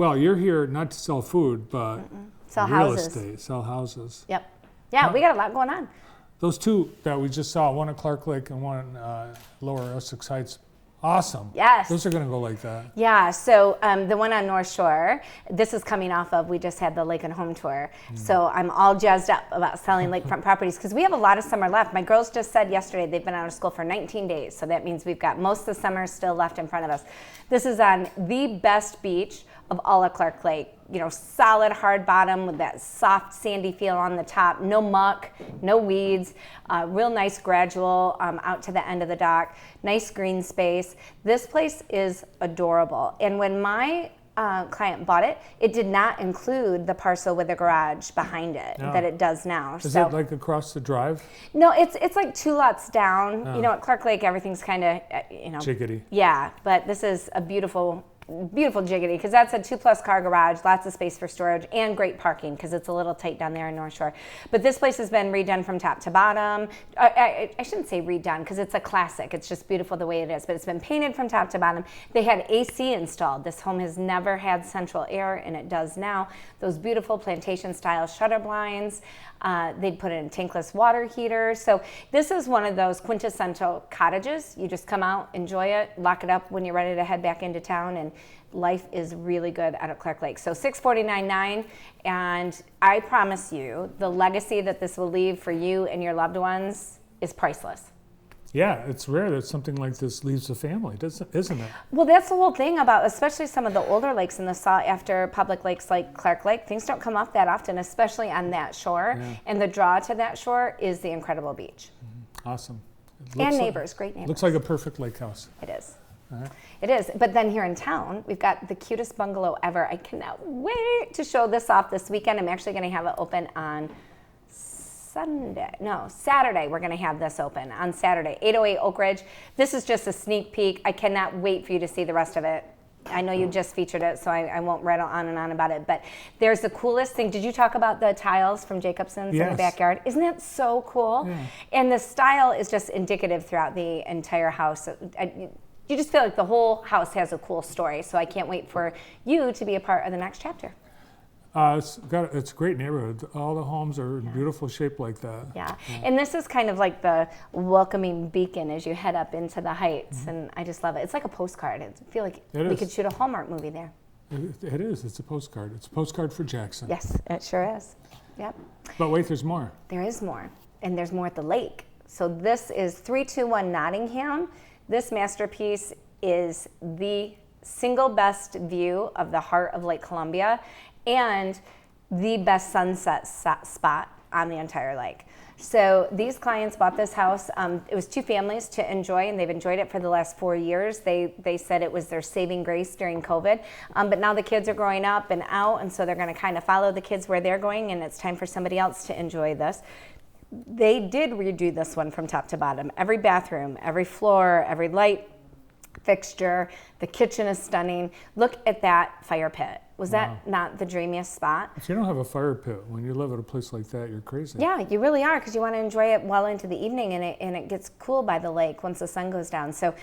Well, you're here not to sell food, but Sell real houses. estate, sell houses. Yep. Yeah, we got a lot going on. Those two that we just saw, one at Clark Lake and one Lower Essex Heights, awesome. Yes. Those are going to go like that. Yeah, so the one on North Shore, this is coming off of, we just had the Lake and Home tour. So I'm all jazzed up about selling lakefront properties because we have a lot of summer left. My girls just said yesterday they've been out of school for 19 days. So that means we've got most of the summer still left in front of us. This is on the best beach of all of Clark Lake. You know, solid hard bottom with that soft sandy feel on the top, no muck, no weeds, real nice gradual out to the end of the dock, nice green space. This place is adorable. And when my client bought it, it did not include the parcel with the garage behind it that it does now. Is it like across the drive? No, it's like 2 lots down. You know, at Clark Lake, everything's kind of, Jiggity. Yeah, but this is a beautiful jiggity because that's a 2+ car garage, lots of space for storage, and great parking because it's a little tight down there in North Shore. But this place has been redone from top to bottom. I shouldn't say redone because it's a classic. It's just beautiful the way it is, but it's been painted from top to bottom. They had AC installed. This home has never had central air, and it does now. Those beautiful plantation-style shutter blinds. They put in a tankless water heater. So this is one of those quintessential cottages. You just come out, enjoy it, lock it up when you're ready to head back into town, and life is really good out at Clark Lake. So $649,900, and I promise you, the legacy that this will leave for you and your loved ones is priceless. Yeah, it's rare that something like this leaves a family, isn't it? Well, that's the whole thing about, especially some of the older lakes in the sought after public lakes like Clark Lake. Things don't come up that often, especially on that shore. Yeah. And the draw to that shore is the incredible beach. Awesome. And neighbors, great neighbors. Looks like a perfect lake house. It is. Right. It is. But then here in town, we've got the cutest bungalow ever. I cannot wait to show this off this weekend. I'm actually going to have it open on Saturday. We're going to have this open on Saturday, 808 Oak Ridge. This is just a sneak peek. I cannot wait for you to see the rest of it. I know you just featured it, so I won't rattle on and on about it. But there's the coolest thing. Did you talk about the tiles from Jacobson's in the backyard? Isn't that so cool? Yeah. And the style is just indicative throughout the entire house. You just feel like the whole house has a cool story. So I can't wait for you to be a part of the next chapter. It's a great neighborhood. All the homes are in beautiful shape like that. Yeah, and this is kind of like the welcoming beacon as you head up into the heights, and I just love it. It's like a postcard. I feel like we could shoot a Hallmark movie there. It is. It's a postcard. It's a postcard for Jackson. Yes, it sure is. Yep. But wait, there's more. There is more, and there's more at the lake. So this is 321 Nottingham. This masterpiece is the single best view of the heart of Lake Columbia and the best sunset spot on the entire lake. So these clients bought this house. It was 2 families to enjoy, and they've enjoyed it for the last 4 years. They said it was their saving grace during COVID. But now the kids are growing up and out, and so they're going to kind of follow the kids where they're going, and it's time for somebody else to enjoy this. They did redo this one from top to bottom. Every bathroom, every floor, every light fixture. The kitchen is stunning. Look at that fire pit. Was that not the dreamiest spot? If you don't have a fire pit, when you live at a place like that, you're crazy. Yeah, you really are, because you want to enjoy it well into the evening, and it gets cool by the lake once the sun goes down. So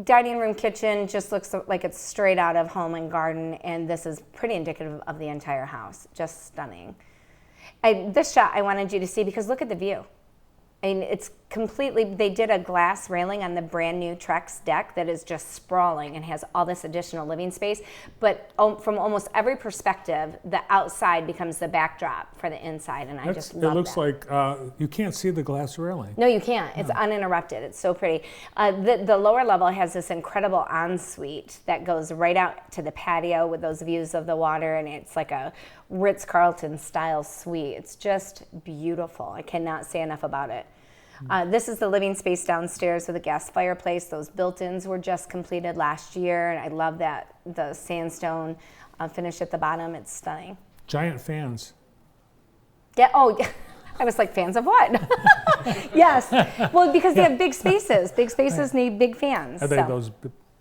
dining room, kitchen just looks like it's straight out of Home and Garden, and this is pretty indicative of the entire house. Just stunning. This shot I wanted you to see because look at the view. I mean, it's completely, they did a glass railing on the brand new Trex deck that is just sprawling and has all this additional living space. But from almost every perspective, the outside becomes the backdrop for the inside, and I just love that. It looks like you can't see the glass railing. No, you can't. It's uninterrupted. It's so pretty. The lower level has this incredible ensuite that goes right out to the patio with those views of the water, and it's like a Ritz-Carlton style suite. It's just beautiful. I cannot say enough about it. This is the living space downstairs with a gas fireplace. Those built-ins were just completed last year, and I love that the sandstone finish at the bottom. It's stunning. Giant fans. Yeah. Oh, yeah. I was like, fans of what? Yes. Well, because they have big spaces. Big spaces need big fans. Are they those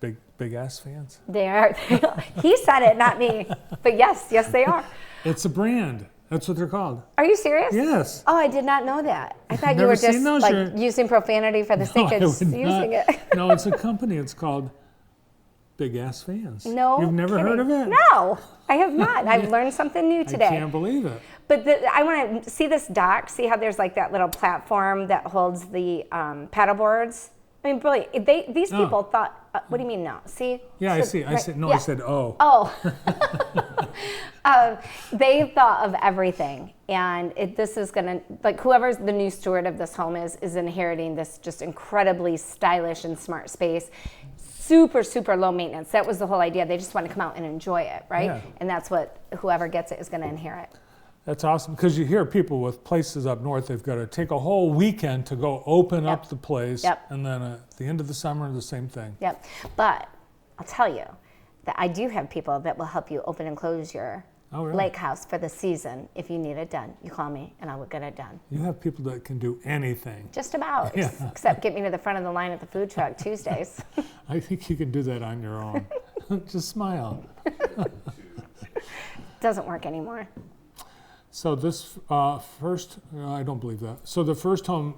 big ass fans? They are. He said it, not me. But yes, they are. It's a brand. That's what they're called. Are you serious? Yes. Oh, I did not know that. I thought you were just like using profanity for the sake of using it. No, it's a company. It's called big ass fans. No, You've never heard of it? No, I have not. I've learned something new today. I can't believe it. But I want to see this dock. See how there's like that little platform that holds the paddle boards. I mean, brilliant. These people thought. What do you mean no? See? Yeah, so, I see. right, I said no. yeah. I said oh. Oh. They thought of everything, and this is gonna, like, whoever's the new steward of this home is inheriting this just incredibly stylish and smart space. Super, super low maintenance. That was the whole idea. They just want to come out and enjoy it, right? Yeah. And that's what whoever gets it is going to inherit. That's awesome, because you hear people with places up north, they've got to take a whole weekend to go open up the place, and then at the end of the summer, the same thing. Yep. But I'll tell you that I do have people that will help you open and close your lake house for the season. If you need it done, you call me and I will get it done. You have people that can do anything. Just about, except get me to the front of the line at the food truck Tuesdays. I think you can do that on your own. Just smile. Doesn't work anymore. So this first, I don't believe that. So the first home,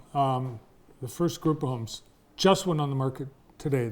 the first group of homes just went on the market today.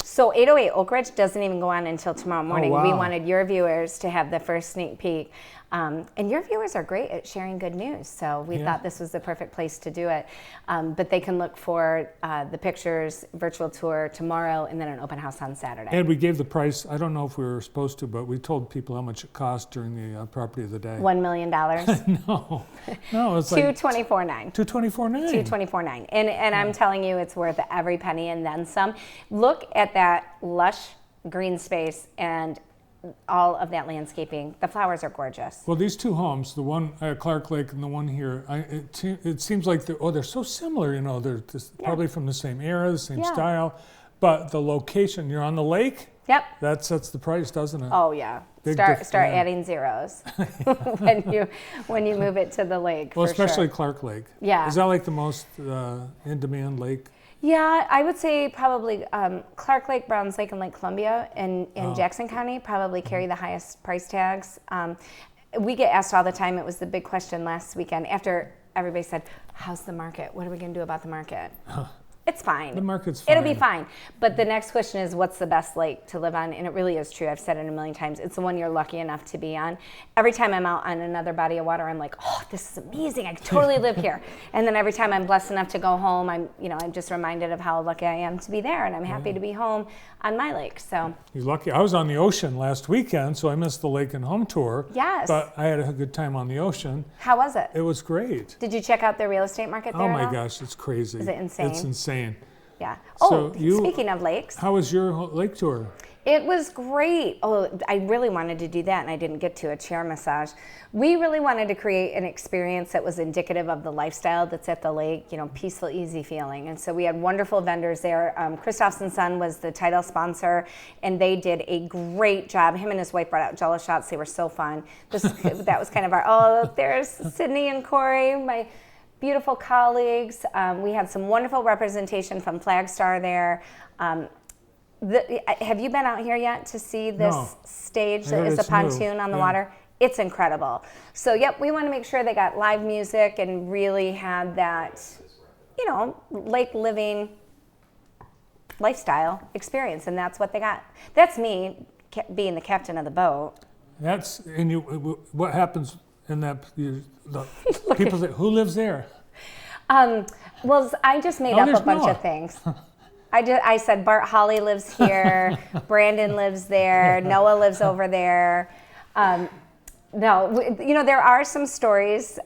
So 808 Oak Ridge doesn't even go on until tomorrow morning. Oh, wow. We wanted your viewers to have the first sneak peek. And your viewers are great at sharing good news, so we thought this was the perfect place to do it. But they can look for the pictures, virtual tour tomorrow, and then an open house on Saturday. And we gave the price. I don't know if we were supposed to, but we told people how much it cost during the property of the day. $1 million. No, it's like $224,900. $224,900. $224,900. And I'm telling you, it's worth every penny and then some. Look at that lush green space and all of that landscaping. The flowers are gorgeous. Well, these two homes, the one at Clark Lake and the one here, it seems like they're so similar. You know, they're probably from the same era, the same style, but the location. You're on the lake. Yep. That sets the price, doesn't it? Oh yeah. Start adding zeros when you move it to the lake. Well, for especially sure. Clark Lake. Yeah. Is that like the most in-demand lake? Yeah, I would say probably Clark Lake, Browns Lake, and Lake Columbia in Jackson County probably carry the highest price tags. We get asked all the time. It was the big question last weekend after everybody said, how's the market? What are we going to do about the market? It's fine. The market's fine. It'll be fine. But the next question is, what's the best lake to live on? And it really is true. I've said it a million times. It's the one you're lucky enough to be on. Every time I'm out on another body of water, I'm like, oh, this is amazing. I could totally live here. And then every time I'm blessed enough to go home, I'm just reminded of how lucky I am to be there. And I'm happy to be home on my lake. So you're lucky. I was on the ocean last weekend, so I missed the lake and home tour. Yes. But I had a good time on the ocean. How was it? It was great. Did you check out the real estate market there? Oh my gosh, it's crazy. Is it insane? It's insane. Yeah. So Speaking of lakes. How was your lake tour? It was great. Oh, I really wanted to do that, and I didn't get to a chair massage. We really wanted to create an experience that was indicative of the lifestyle that's at the lake, peaceful, easy feeling. And so we had wonderful vendors there. Christoph's and Son was the title sponsor, and they did a great job. Him and his wife brought out Jello shots. They were so fun. That was kind of there's Sydney and Corey, my beautiful colleagues. We had some wonderful representation from Flagstar there. Have you been out here yet to see this stage that is a pontoon on the water? It's incredible. So, we want to make sure they got live music and really had that, lake living lifestyle experience, and that's what they got. That's me being the captain of the boat. What happens in that? The people who lives there? Well, I just made up a bunch of things. I said Bart Holly lives here, Brandon lives there, Noah lives over there. No, there are some stories.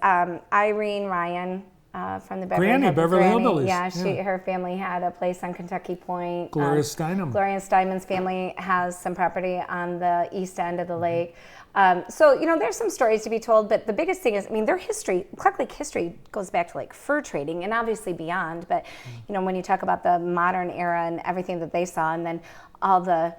Irene Ryan from the Beverly Hillbillies. Yeah, her family had a place on Kentucky Point. Gloria Steinem. Gloria Steinem's family has some property on the east end of the lake. So, there's some stories to be told, but the biggest thing is, their history, Clark Lake history goes back to fur trading and obviously beyond. But, when you talk about the modern era and everything that they saw, and then all the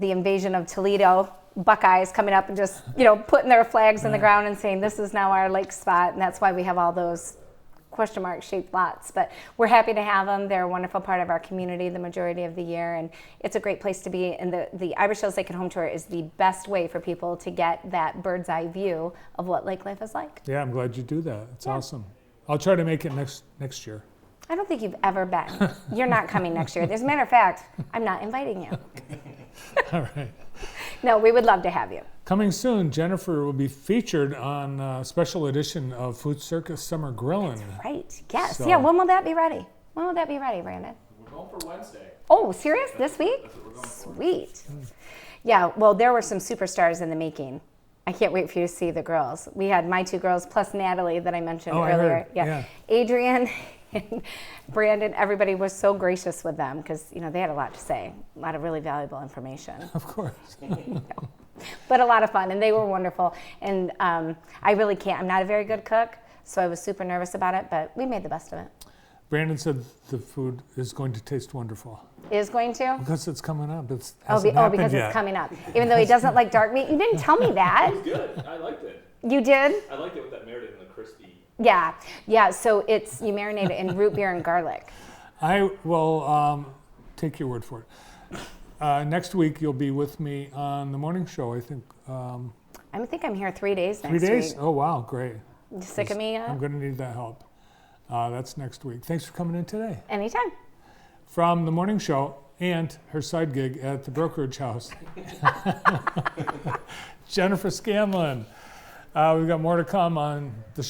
invasion of Toledo Buckeyes coming up and just, putting their flags in the ground and saying, this is now our lake spot. And that's why we have all those question mark shaped lots, but we're happy to have them. They're a wonderful part of our community the majority of the year, and it's a great place to be. And the Irish Hills Lake and Home Tour is the best way for people to get that bird's eye view of what lake life is like. Yeah, I'm glad you do that. It's awesome. I'll try to make it next year. I don't think you've ever been. You're not coming next year. As a matter of fact, I'm not inviting you. All right. No, we would love to have you. Coming soon, Jenifer will be featured on a special edition of Food Circus Summer Grillin'. Right. Yes. So- Yeah. When will that be ready? When will that be ready, Brandon? We're going for Wednesday. Oh, serious? This week? That's what we're going for. Sweet. Yeah. Well, there were some superstars in the making. I can't wait for you to see the girls. We had my 2 girls plus Natalie that I mentioned Oh, I earlier. heard. Yeah. Adrian and Brandon, everybody was so gracious with them because, they had a lot to say, a lot of really valuable information. Of course. But a lot of fun, and they were wonderful. And I really can't. I'm not a very good cook, so I was super nervous about it, but we made the best of it. Brandon said the food is going to taste wonderful. Is going to? Because it's coming up. It Oh, hasn't happened because yet. it's coming up. Even though he doesn't like dark meat. You didn't tell me that. It was good. I liked it. You did? I liked it with that marinade and the crispy. Yeah. So you marinate it in root beer and garlic. I will take your word for it. Next week, you'll be with me on the morning show, I think. I think I'm here 3 days 3 next days? week. Oh, wow, great. You sick of me yet? I'm going to need that help. That's next week. Thanks for coming in today. Anytime. From the morning show and her side gig at the Brokerage house, Jenifer Scanlon. We've got more to come on the show.